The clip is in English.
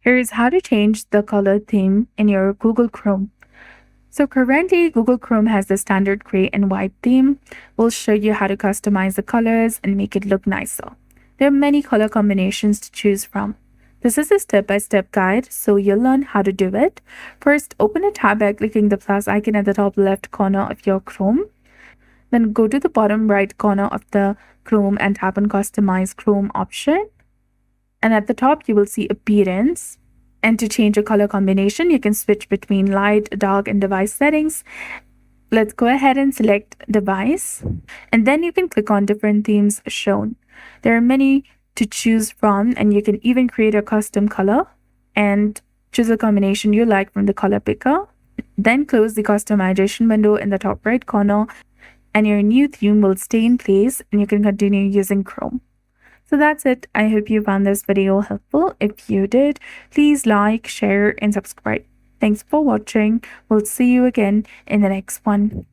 Here's how to change the color theme in your Google Chrome. So currently, Google Chrome has the standard gray and white theme. We'll show you how to customize the colors and make it look nicer. There are many color combinations to choose from. This is a step-by-step guide, so you'll learn how to do it. First, open a tab by clicking the plus icon at the top left corner of your Chrome. Then go to the bottom right corner of the Chrome and tap on Customize Chrome option. And at the top, you will see Appearance. And to change a color combination, you can switch between light, dark, and device settings. Let's go ahead and select device. And then you can click on different themes shown. There are many to choose from, and you can even create a custom color and choose a combination you like from the color picker. Then close the customization window in the top right corner, and your new theme will stay in place and you can continue using Chrome. So that's it. I hope you found this video helpful. If you did, please like, share, and subscribe. Thanks for watching. We'll see you again in the next one.